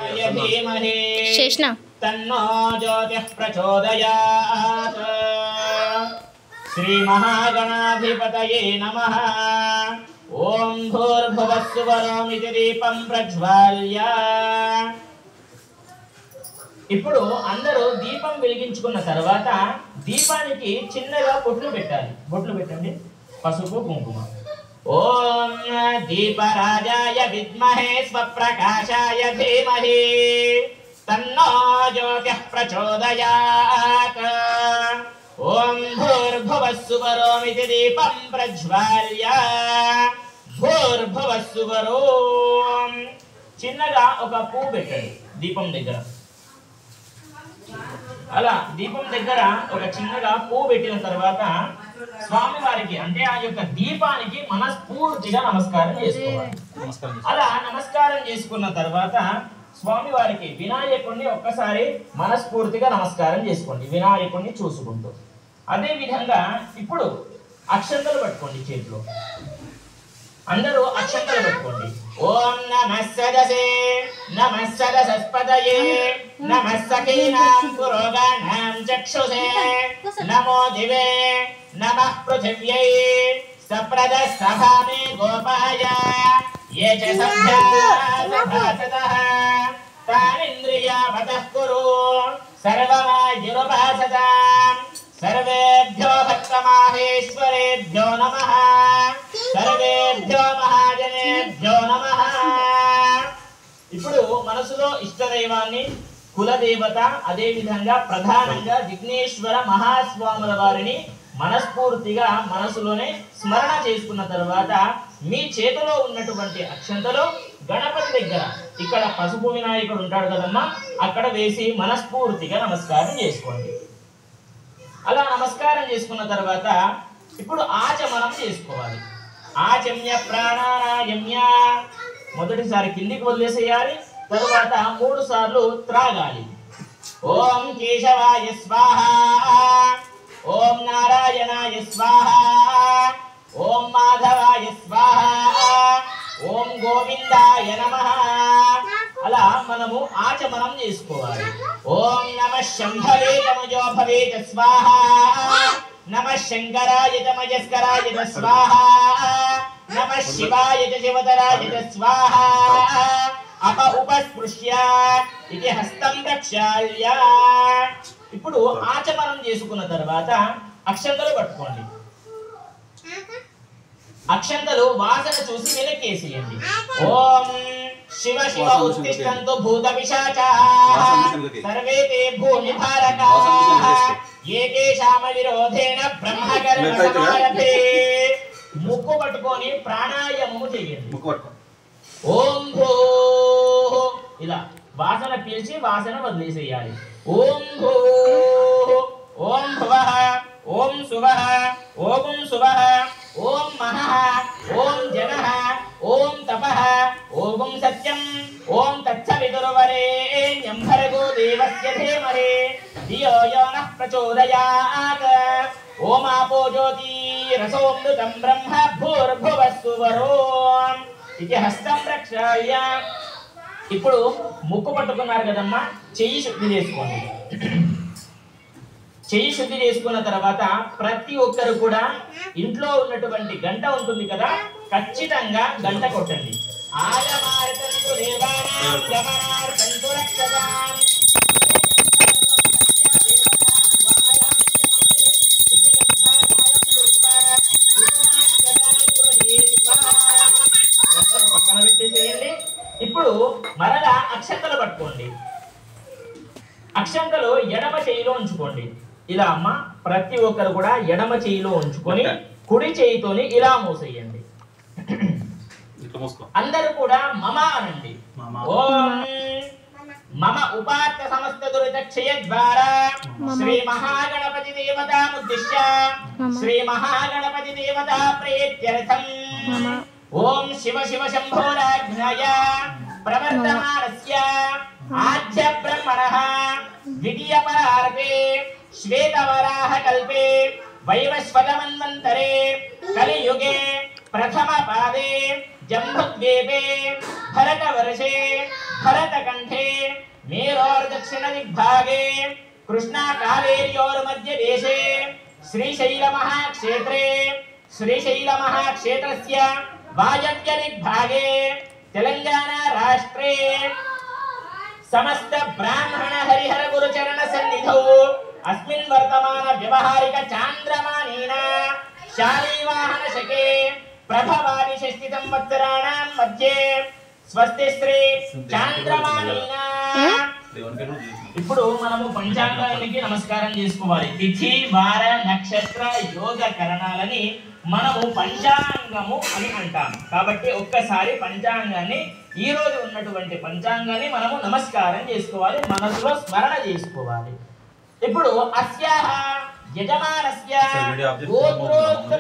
शेषना तन्नो ज्योतिः प्रचोदयात्। श्री महागणाधिपतये नमः। ओम भूर्भुवः सुवरोमिति दीपं प्रज्वाल्य। ఇప్పుడు అందరూ దీపం వెలిగించుకున్న తర్వాత దీపానికి చిన్నగా బొట్లు పెట్టాలి. బొట్లు పెట్టండి, పసుపు కుంకుమ. ఓం దీపరాజాయ విద్మహే స్వప్రకాశాయ ధీమహి తన్నో జ్యోతిః ప్రచోదయాత్. ఓం భూర్భువః సువరోమితి దీపం ప్రజ్వాల్య. భూర్భువః సువరోం. చిన్నగా ఒక పువ్వు పెట్టండి దీపం దగ్గర. అలా దీపం దగ్గర ఒక చిన్నగా పువ్వు పెట్టిన తర్వాత స్వామి వారికి అంటే ఆ యొక్క దీపానికి మనస్ఫూర్తిగా నమస్కారం చేసుకోవాలి. అలా నమస్కారం చేసుకున్న తర్వాత స్వామి వారికి వినాయకుడిని ఒక్కసారి మనస్ఫూర్తిగా నమస్కారం చేసుకోండి, వినాయకుడిని చూసుకుంటూ. అదే విధంగా ఇప్పుడు అక్షంతలు పట్టుకోండి చేతిలో. అందరూ అక్షంతలు పట్టుకోండి. ఓం నమః సదసే నమః సదసస్పతయే నమః సఖీనాం పురోగానాం చక్షుషే నమో దివే నమః పృథివ్యై సప్రదస్తభామే గోపాయ ఏ చ సభ్యాసభాసతః తానింద్రియావతః కురు సర్వమాయురుపాసతాం. సర్వేభ్యో భక్తమాహేశ్వరేభ్యో నమః. సర్వేభ్యో మహాజనేభ్యో నమః. ఇప్పుడు మనసులో ఇష్టదైవాన్ని, కులదేవత, అదే విధంగా ప్రధానంగా విఘ్నేశ్వర మహాస్వాముల వారిని మనస్ఫూర్తిగా మనసులోనే స్మరణ చేసుకున్న తర్వాత మీ చేతిలో ఉన్నటువంటి అక్షంతలు గణపతి దగ్గర, ఇక్కడ పసుపు వినాయకుడు ఉంటాడు కదమ్మా, అక్కడ వేసి మనస్ఫూర్తిగా నమస్కారం చేసుకోండి. అలా నమస్కారం చేసుకున్న తర్వాత ఇప్పుడు ఆచమనం చేసుకోవాలి. ఆచమ్య ప్రాణాయామ్య. మొదటిసారి కిందికి వదిలేసేయాలి, తరువాత 3 సార్లు త్రాగాలి. ఓం కేశవాయ స్వాహ. ఓం నారాయణాయ స్వాహ. ఓం మాధవాయ స్వాహ. ఓం గోవిందాయ నమః. అలా మనము ఆచమనం చేసుకోవాలి. ఓం నమః శంభవే తమజో భవేత స్వాహ. నమః శంకరాయ తమజస్కరాయ స్వాహ. నమః శివాయ శివతరాయ స్వాహ. అప ఉపస్పృశ్య ఇది హస్తం ప్రక్షాళ్య. ఇప్పుడు ఆచమనం చేసుకున్న తర్వాత అక్షంతలు పట్టుకోండి. అక్షంతలు వాసన చూసి వెనక్కేసేయండి. ఓం శివ శివ ఉత్తిష్టంతు భూత పిశాచాః సర్వే తే భూమి భారకాః ఏకేషామ విరోధేన బ్రహ్మకర్మ సమారభే. ముక్కు పట్టుకొని ప్రాణాయామము చేయండి. ఓం భూః ఇలా వాసన పీల్చి వాసన వదిలేసేయాలి. ఓం భూః. ఓం భువః. ఓం సువః. ఓం శుభః. ఓం మహః. ఓం జనః. ఓం తపః. ఓం సత్యం. ఓం తత్సవితుర్వరేణ్యం భర్గో దేవస్య ధీమహి ధియో యో నః ప్రచోదయాత్. ఓం ఆపో జ్యోతిరసోమృతం బ్రహ్మ భూర్భువః సువరోం ఇది హస్తం ప్రక్షాళ్య. ఇప్పుడు ముక్కు పట్టుకున్నారు కదమ్మా, చెయ్యి శుద్ధి చేసుకోండి. చెయ్యి శుద్ధి చేసుకున్న తర్వాత ప్రతి ఒక్కరు కూడా ఇంట్లో ఉన్నటువంటి గంట ఉంటుంది కదా, ఖచ్చితంగా గంట కొట్టండి. ఆగమార్తంతు దేవానాం గమనార్తంతు రక్షసాం. పక్కన పెట్టేసేయండి. ఇప్పుడు మరలా అక్షంతలు పట్టుకోండి. అక్షంతలు ఎడమ చేయిలో ఉంచుకోండి. ఇలా అమ్మ ప్రతి ఒక్కరు కూడా ఎడమ చేయిలో ఉంచుకొని కుడి చేయితోని ఇలా మూసేయండి. అందరూ కూడా మమ అనండి. ఓం మమ ఉపాత్త సమస్త దురిత క్షయ ద్వారా శ్రీ మహాగణపతి దేవతాముద్దిశ్య శ్రీ మహాగణపతి దేవతా ప్రీత్యర్థం ఓం శివ శివ శంభోరాజ్ఞయ ప్రవర్తమానస్య ఆద్య బ్రహ్మణః ద్వితీయ పరార్పే శ్వేతవరాహ కల్పే వైవస్వతమన్వంతరే కలియుగే ప్రథమ పాదే జంబుద్వీపే భరతవర్షే భరతకంఠే दक्षिण दिग्भागे कृष्णा कावेर्योर्मध्ये देशे श्रीशैल महाक्षेत्रे श्रीशैल महाक्षेत्रस्य वायव्य दिग्भागे तेलंगाना राष्ट्रे समस्त ब्राह्मण हरिहर गुरुचरण सन्निधौ अस्मिन् वर्तमान व्यवहारिक चांद्रमानेन शालीवाहन शके प्रभवादि षष्टि संवत्सराणां मध्ये స్వస్తి శ్రీ చాంద్రమానేన. ఇప్పుడు మనము పంచాంగానికి నమస్కారం చేసుకోవాలి. తిథి వార నక్షత్ర యోగ కరణాలని మనము పంచాంగము అని అంటాం. కాబట్టి ఒక్కసారి పంచాంగాన్ని ఈ రోజు ఉన్నటువంటి పంచాంగాన్ని మనము నమస్కారం చేసుకోవాలి, మనసులో స్మరణ చేసుకోవాలి. ఇప్పుడు అస్యాహ యజమానస్య గోత్రోక్త